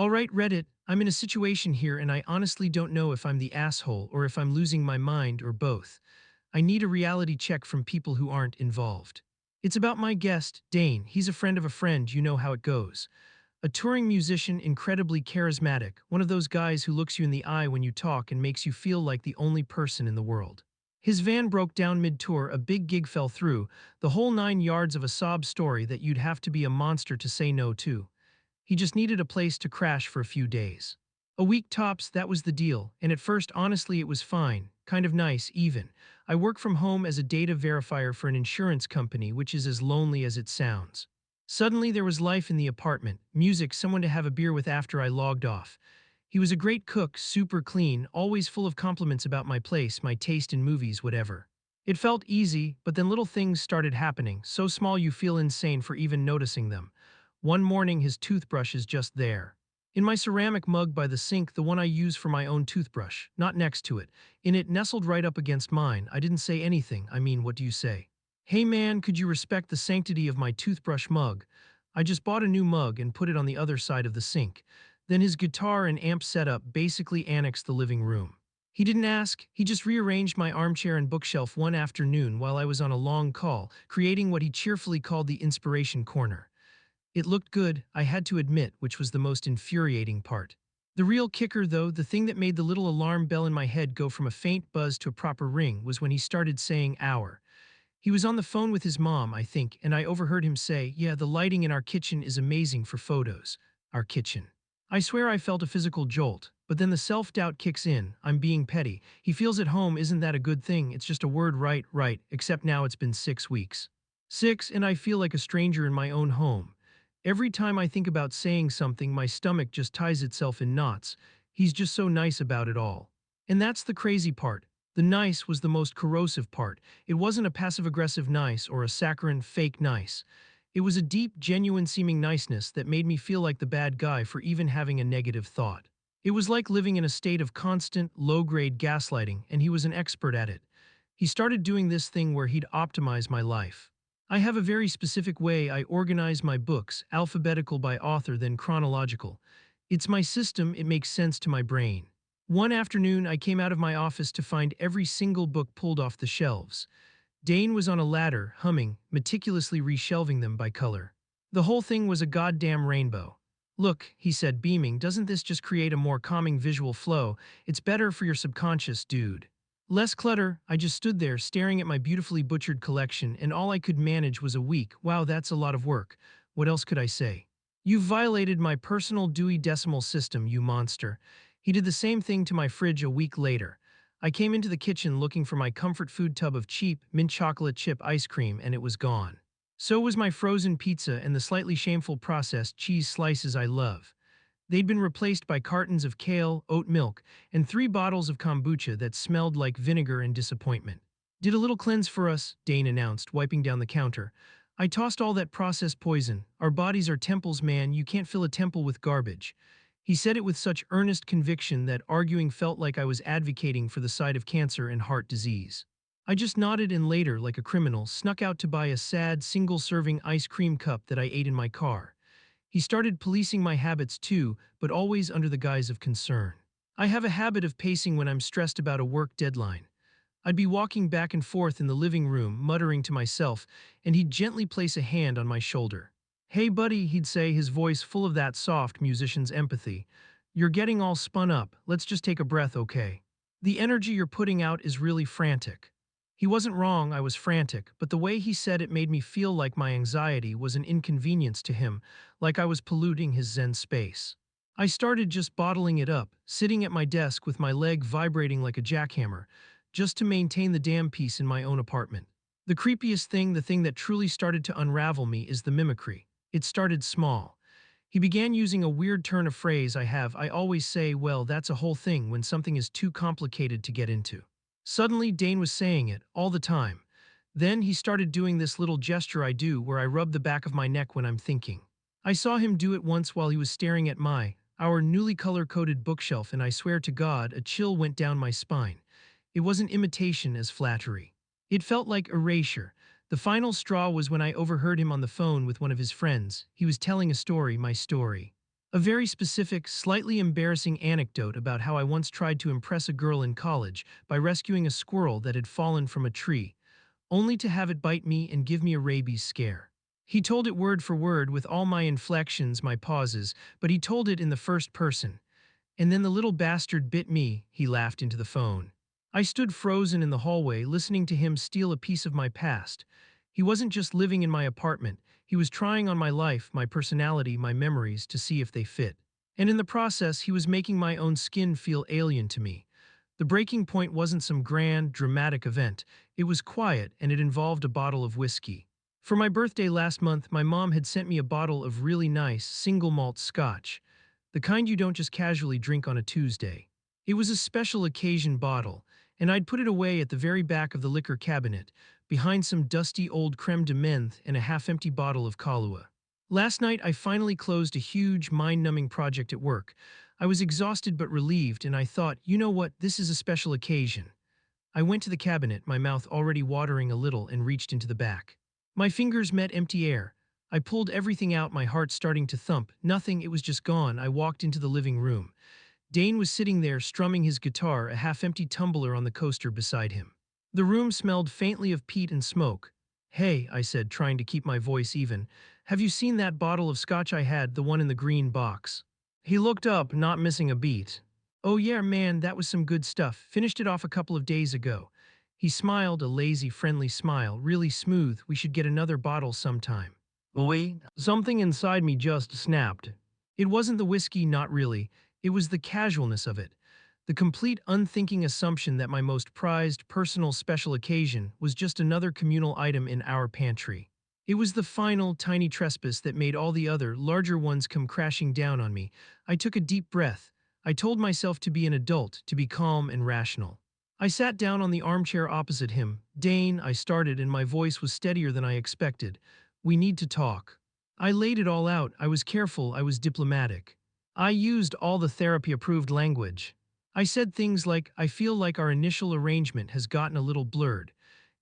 Alright, Reddit, I'm in a situation here and I honestly don't know if I'm the asshole or if I'm losing my mind or both. I need a reality check from people who aren't involved. It's about my guest, Dane. He's a friend of a friend, you know how it goes. A touring musician, incredibly charismatic, one of those guys who looks you in the eye when you talk and makes you feel like the only person in the world. His van broke down mid-tour, a big gig fell through, the whole 9 yards of a sob story that you'd have to be a monster to say no to. He just needed a place to crash for a few days. A week tops, that was the deal, and at first honestly it was fine, kind of nice even. I work from home as a data verifier for an insurance company, which is as lonely as it sounds. Suddenly there was life in the apartment, music, someone to have a beer with after I logged off. He was a great cook, super clean, always full of compliments about my place, my taste in movies, whatever. It felt easy, but then little things started happening, so small you feel insane for even noticing them. One morning his toothbrush is just there. In my ceramic mug by the sink, the one I use for my own toothbrush, not next to it. In it, nestled right up against mine. I didn't say anything. I mean, what do you say? Hey man, could you respect the sanctity of my toothbrush mug? I just bought a new mug and put it on the other side of the sink. Then his guitar and amp setup basically annexed the living room. He didn't ask, he just rearranged my armchair and bookshelf one afternoon while I was on a long call, creating what he cheerfully called the inspiration corner. It looked good, I had to admit, which was the most infuriating part. The real kicker, though, the thing that made the little alarm bell in my head go from a faint buzz to a proper ring, was when he started saying "our." He was on the phone with his mom, I think, and I overheard him say, "Yeah, the lighting in our kitchen is amazing for photos." Our kitchen. I swear I felt a physical jolt, but then the self-doubt kicks in. I'm being petty. He feels at home, isn't that a good thing? It's just a word, right, except now it's been 6 weeks. 6, and I feel like a stranger in my own home. Every time I think about saying something, my stomach just ties itself in knots. He's just so nice about it all. And that's the crazy part. The nice was the most corrosive part. It wasn't a passive-aggressive nice or a saccharine, fake nice. It was a deep, genuine-seeming niceness that made me feel like the bad guy for even having a negative thought. It was like living in a state of constant, low-grade gaslighting, and he was an expert at it. He started doing this thing where he'd optimize my life. I have a very specific way I organize my books, alphabetical by author, then chronological. It's my system, it makes sense to my brain. One afternoon, I came out of my office to find every single book pulled off the shelves. Dane was on a ladder, humming, meticulously reshelving them by color. The whole thing was a goddamn rainbow. Look, he said, beaming, doesn't this just create a more calming visual flow? It's better for your subconscious, dude. Less clutter. I just stood there staring at my beautifully butchered collection, and all I could manage was a week. Wow, that's a lot of work. What else could I say? You've violated my personal Dewey Decimal System, you monster. He did the same thing to my fridge a week later. I came into the kitchen looking for my comfort food tub of cheap, mint chocolate chip ice cream, and it was gone. So was my frozen pizza and the slightly shameful processed cheese slices I love. They'd been replaced by cartons of kale, oat milk, and 3 bottles of kombucha that smelled like vinegar and disappointment. Did a little cleanse for us, Dane announced, wiping down the counter. I tossed all that processed poison. Our bodies are temples, man. You can't fill a temple with garbage. He said it with such earnest conviction that arguing felt like I was advocating for the side of cancer and heart disease. I just nodded and later, like a criminal, snuck out to buy a sad, single-serving ice cream cup that I ate in my car. He started policing my habits too, but always under the guise of concern. I have a habit of pacing when I'm stressed about a work deadline. I'd be walking back and forth in the living room, muttering to myself, and he'd gently place a hand on my shoulder. "Hey buddy," he'd say, his voice full of that soft musician's empathy. "You're getting all spun up. Let's just take a breath, okay? The energy you're putting out is really frantic." He wasn't wrong, I was frantic, but the way he said it made me feel like my anxiety was an inconvenience to him, like I was polluting his zen space. I started just bottling it up, sitting at my desk with my leg vibrating like a jackhammer, just to maintain the damn peace in my own apartment. The creepiest thing, the thing that truly started to unravel me, is the mimicry. It started small. He began using a weird turn of phrase I always say, well, that's a whole thing when something is too complicated to get into. Suddenly, Dane was saying it, all the time. Then he started doing this little gesture I do where I rub the back of my neck when I'm thinking. I saw him do it once while he was staring at our newly color-coded bookshelf, and I swear to God, a chill went down my spine. It wasn't imitation as flattery. It felt like erasure. The final straw was when I overheard him on the phone with one of his friends. He was telling a story, my story. A very specific, slightly embarrassing anecdote about how I once tried to impress a girl in college by rescuing a squirrel that had fallen from a tree, only to have it bite me and give me a rabies scare. He told it word for word with all my inflections, my pauses, but he told it in the first person. And then the little bastard bit me, he laughed into the phone. I stood frozen in the hallway, listening to him steal a piece of my past. He wasn't just living in my apartment, he was trying on my life, my personality, my memories to see if they fit. And in the process, he was making my own skin feel alien to me. The breaking point wasn't some grand, dramatic event. It was quiet, and it involved a bottle of whiskey. For my birthday last month, my mom had sent me a bottle of really nice, single malt scotch. The kind you don't just casually drink on a Tuesday. It was a special occasion bottle, and I'd put it away at the very back of the liquor cabinet, behind some dusty old creme de menthe and a half-empty bottle of Kahlua. Last night, I finally closed a huge, mind-numbing project at work. I was exhausted but relieved, and I thought, you know what, this is a special occasion. I went to the cabinet, my mouth already watering a little, and reached into the back. My fingers met empty air. I pulled everything out, my heart starting to thump. Nothing, it was just gone. I walked into the living room. Dane was sitting there, strumming his guitar, a half-empty tumbler on the coaster beside him. The room smelled faintly of peat and smoke. "Hey," I said, trying to keep my voice even, "have you seen that bottle of scotch I had, the one in the green box?" He looked up, not missing a beat. "Oh yeah, man, that was some good stuff. Finished it off a couple of days ago." He smiled, a lazy, friendly smile, really smooth. "We should get another bottle sometime." Wait. Something inside me just snapped. It wasn't the whiskey, not really. It was the casualness of it. The complete unthinking assumption that my most prized, personal special occasion was just another communal item in our pantry. It was the final, tiny trespass that made all the other, larger ones come crashing down on me. I took a deep breath. I told myself to be an adult, to be calm and rational. I sat down on the armchair opposite him. "Dane," I started, and my voice was steadier than I expected. "We need to talk." I laid it all out. I was careful, I was diplomatic. I used all the therapy-approved language. I said things like, "I feel like our initial arrangement has gotten a little blurred,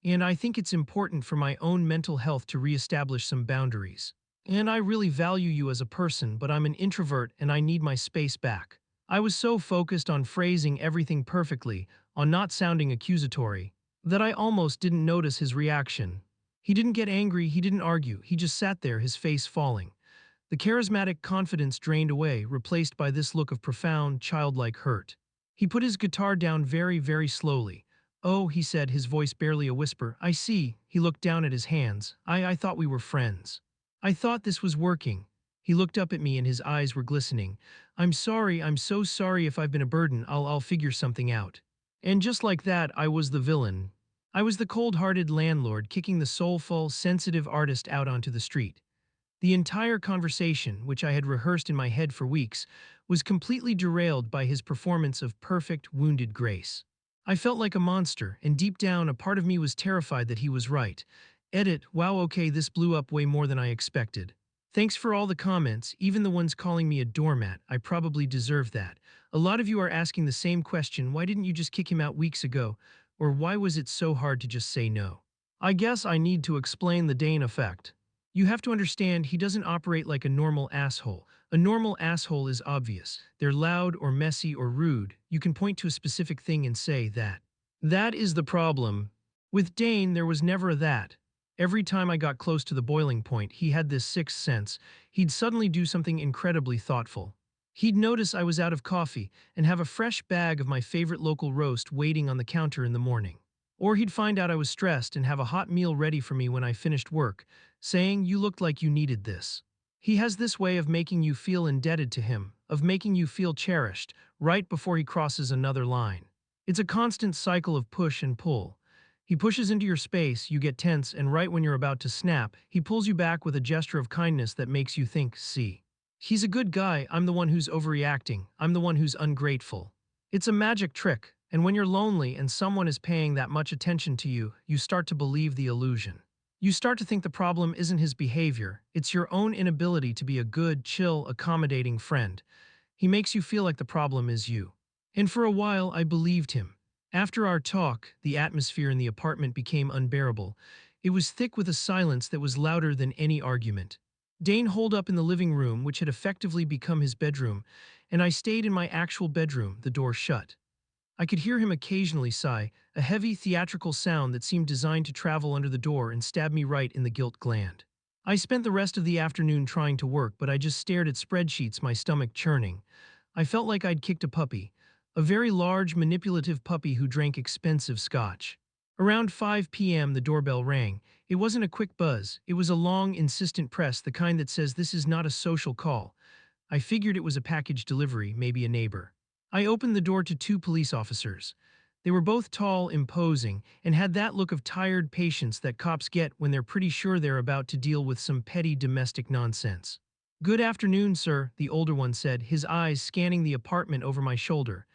and I think it's important for my own mental health to reestablish some boundaries. And I really value you as a person, but I'm an introvert and I need my space back." I was so focused on phrasing everything perfectly, on not sounding accusatory, that I almost didn't notice his reaction. He didn't get angry, he didn't argue, he just sat there, his face falling. The charismatic confidence drained away, replaced by this look of profound, childlike hurt. He put his guitar down very, very slowly. "Oh," he said, his voice barely a whisper, "I see." He looked down at his hands. I thought we were friends. I thought this was working." He looked up at me and his eyes were glistening. "I'm sorry, I'm so sorry if I've been a burden. I'll figure something out." And just like that, I was the villain. I was the cold-hearted landlord kicking the soulful, sensitive artist out onto the street. The entire conversation, which I had rehearsed in my head for weeks, was completely derailed by his performance of perfect, wounded grace. I felt like a monster, and deep down, a part of me was terrified that he was right. Edit, wow, okay, this blew up way more than I expected. Thanks for all the comments, even the ones calling me a doormat. I probably deserve that. A lot of you are asking the same question: why didn't you just kick him out weeks ago? Or why was it so hard to just say no? I guess I need to explain the Dane effect. You have to understand, he doesn't operate like a normal asshole. A normal asshole is obvious. They're loud or messy or rude. You can point to a specific thing and say that. That is the problem. With Dane, there was never a that. Every time I got close to the boiling point, he had this sixth sense. He'd suddenly do something incredibly thoughtful. He'd notice I was out of coffee and have a fresh bag of my favorite local roast waiting on the counter in the morning. Or he'd find out I was stressed and have a hot meal ready for me when I finished work, saying, "You looked like you needed this." He has this way of making you feel indebted to him, of making you feel cherished, right before he crosses another line. It's a constant cycle of push and pull. He pushes into your space, you get tense, and right when you're about to snap, he pulls you back with a gesture of kindness that makes you think, "See. He's a good guy, I'm the one who's overreacting, I'm the one who's ungrateful." It's a magic trick, and when you're lonely and someone is paying that much attention to you, you start to believe the illusion. You start to think the problem isn't his behavior, it's your own inability to be a good, chill, accommodating friend. He makes you feel like the problem is you. And for a while, I believed him. After our talk, the atmosphere in the apartment became unbearable. It was thick with a silence that was louder than any argument. Dane holed up in the living room, which had effectively become his bedroom, and I stayed in my actual bedroom, the door shut. I could hear him occasionally sigh, a heavy theatrical sound that seemed designed to travel under the door and stab me right in the guilt gland. I spent the rest of the afternoon trying to work, but I just stared at spreadsheets, my stomach churning. I felt like I'd kicked a puppy, a very large, manipulative puppy who drank expensive scotch. Around 5 p.m., the doorbell rang. It wasn't a quick buzz, it was a long, insistent press, the kind that says this is not a social call. I figured it was a package delivery, maybe a neighbor. I opened the door to two police officers. They were both tall, imposing, and had that look of tired patience that cops get when they're pretty sure they're about to deal with some petty domestic nonsense. "Good afternoon, sir," the older one said, his eyes scanning the apartment over my shoulder.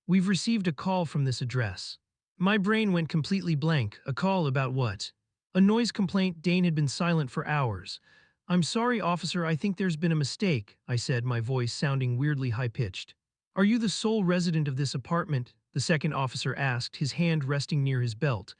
"We've received a call from this address." My brain went completely blank. A call about what? A noise complaint. Dane had been silent for hours. "I'm sorry, officer, I think there's been a mistake," I said, my voice sounding weirdly high-pitched. "Are you the sole resident of this apartment?" the second officer asked, his hand resting near his belt.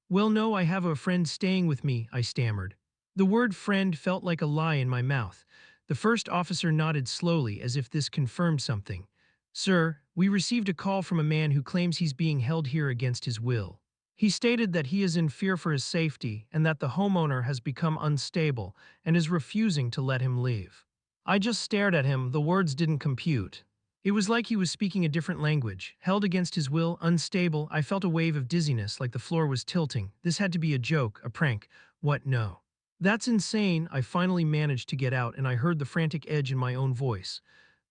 "Well, no, I have a friend staying with me," I stammered. The word friend felt like a lie in my mouth. The first officer nodded slowly, as if this confirmed something. "Sir, we received a call from a man who claims he's being held here against his will. He stated that he is in fear for his safety and that the homeowner has become unstable and is refusing to let him leave." I just stared at him, the words didn't compute. It was like he was speaking a different language. Held against his will, unstable. I felt a wave of dizziness, like the floor was tilting. This had to be a joke, a prank. What? No. "That's insane," I finally managed to get out, and I heard the frantic edge in my own voice.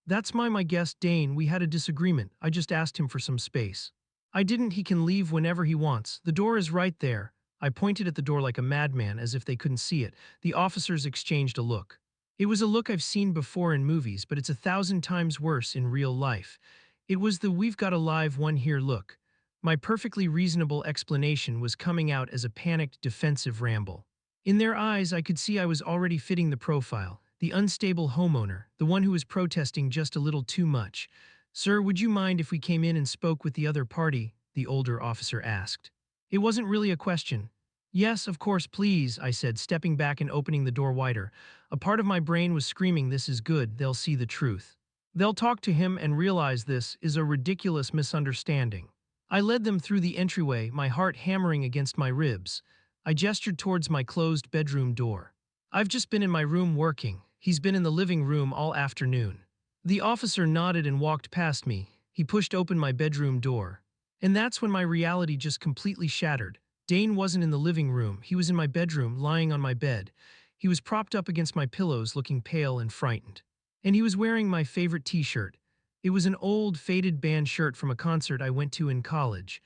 "That's my guest, Dane. We had a disagreement. I just asked him for some space." "I didn't. He can leave whenever he wants. The door is right there." I pointed at the door like a madman, as if they couldn't see it. The officers exchanged a look. It was a look I've seen before in movies, but it's 1,000 times worse in real life. It was the "we've got a live one here" look. My perfectly reasonable explanation was coming out as a panicked, defensive ramble. In their eyes, I could see I was already fitting the profile. The unstable homeowner, the one who was protesting just a little too much. "Sir, would you mind if we came in and spoke with the other party?" the older officer asked. It wasn't really a question. "Yes, of course, please," I said, stepping back and opening the door wider. A part of my brain was screaming, "This is good, they'll see the truth. They'll talk to him and realize this is a ridiculous misunderstanding." I led them through the entryway, my heart hammering against my ribs. I gestured towards my closed bedroom door. "I've just been in my room working. He's been in the living room all afternoon." The officer nodded and walked past me. He pushed open my bedroom door. And that's when my reality just completely shattered. Dane wasn't in the living room. He was in my bedroom, lying on my bed. He was propped up against my pillows, looking pale and frightened. And he was wearing my favorite t-shirt. It was an old, faded band shirt from a concert I went to in college.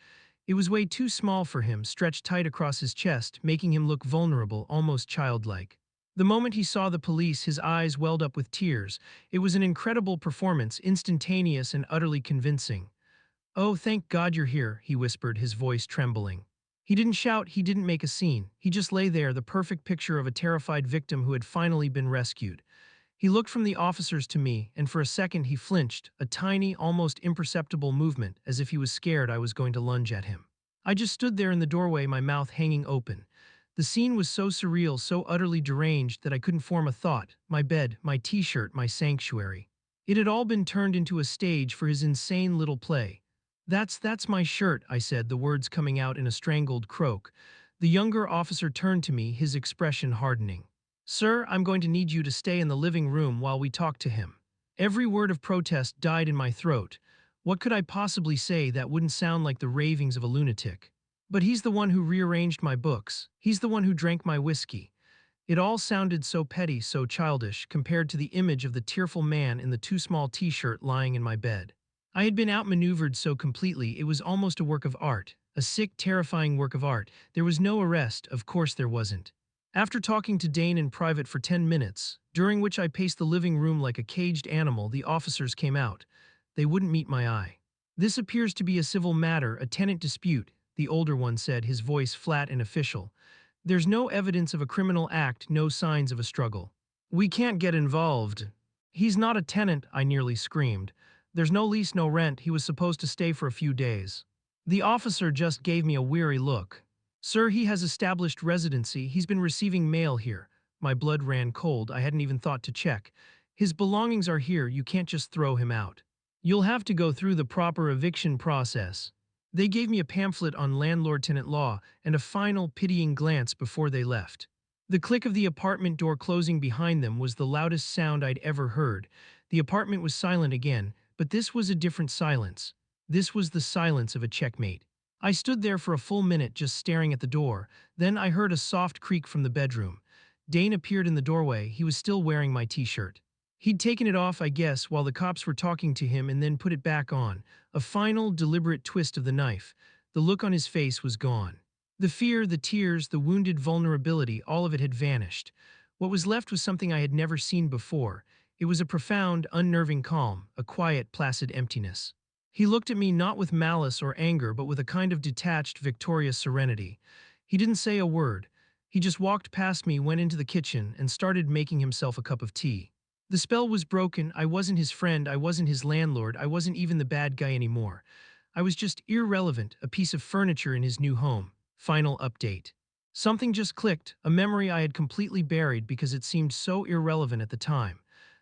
It was way too small for him, stretched tight across his chest, making him look vulnerable, almost childlike. The moment he saw the police, his eyes welled up with tears. It was an incredible performance, instantaneous and utterly convincing. "Oh, thank God you're here," he whispered, his voice trembling. He didn't shout, he didn't make a scene. He just lay there, the perfect picture of a terrified victim who had finally been rescued. He looked from the officers to me, and for a second he flinched, a tiny, almost imperceptible movement, as if he was scared I was going to lunge at him. I just stood there in the doorway, my mouth hanging open. The scene was so surreal, so utterly deranged that I couldn't form a thought. My bed, my t-shirt, my sanctuary. It had all been turned into a stage for his insane little play. That's my shirt," I said, the words coming out in a strangled croak. The younger officer turned to me, his expression hardening. "Sir, I'm going to need you to stay in the living room while we talk to him." Every word of protest died in my throat. What could I possibly say that wouldn't sound like the ravings of a lunatic? "But he's the one who rearranged my books. He's the one who drank my whiskey." It all sounded so petty, so childish, compared to the image of the tearful man in the too small t-shirt lying in my bed. I had been outmaneuvered so completely, it was almost a work of art. A sick, terrifying work of art. There was no arrest, of course there wasn't. After talking to Dane in private for 10 minutes, during which I paced the living room like a caged animal, the officers came out. They wouldn't meet my eye. "This appears to be a civil matter, a tenant dispute," the older one said, his voice flat and official. "There's no evidence of a criminal act, no signs of a struggle. We can't get involved." "He's not a tenant," I nearly screamed. "There's no lease, no rent. He was supposed to stay for a few days." The officer just gave me a weary look. "Sir, he has established residency. He's been receiving mail here. My blood ran cold, I hadn't even thought to check. His belongings are here, you can't just throw him out. You'll have to go through the proper eviction process. They gave me a pamphlet on landlord-tenant law and a final, pitying glance before they left. The click of the apartment door closing behind them was the loudest sound I'd ever heard. The apartment was silent again, but this was a different silence. This was the silence of a checkmate. I stood there for a full minute just staring at the door. Then I heard a soft creak from the bedroom. Dane appeared in the doorway. He was still wearing my t-shirt. He'd taken it off, I guess, while the cops were talking to him and then put it back on. A final, deliberate twist of the knife. The look on his face was gone. The fear, the tears, the wounded vulnerability, all of it had vanished. What was left was something I had never seen before. It was a profound, unnerving calm, a quiet, placid emptiness. He looked at me not with malice or anger, but with a kind of detached, victorious serenity. He didn't say a word. He just walked past me, went into the kitchen, and started making himself a cup of tea. The spell was broken. I wasn't his friend, I wasn't his landlord, I wasn't even the bad guy anymore. I was just irrelevant, a piece of furniture in his new home. Final update. Something just clicked, a memory I had completely buried because it seemed so irrelevant at the time.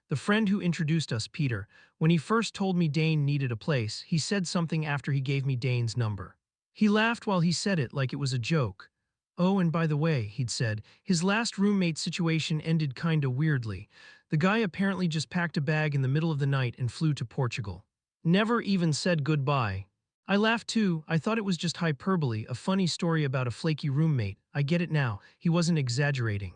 The friend who introduced us, Peter, when he first told me Dane needed a place, he said something after he gave me Dane's number. He laughed while he said it like it was a joke. Oh, and by the way, he'd said, his last roommate situation ended kinda weirdly. The guy apparently just packed a bag in the middle of the night and flew to Portugal. Never even said goodbye. I laughed too. I thought it was just hyperbole, a funny story about a flaky roommate. I get it now. He wasn't exaggerating.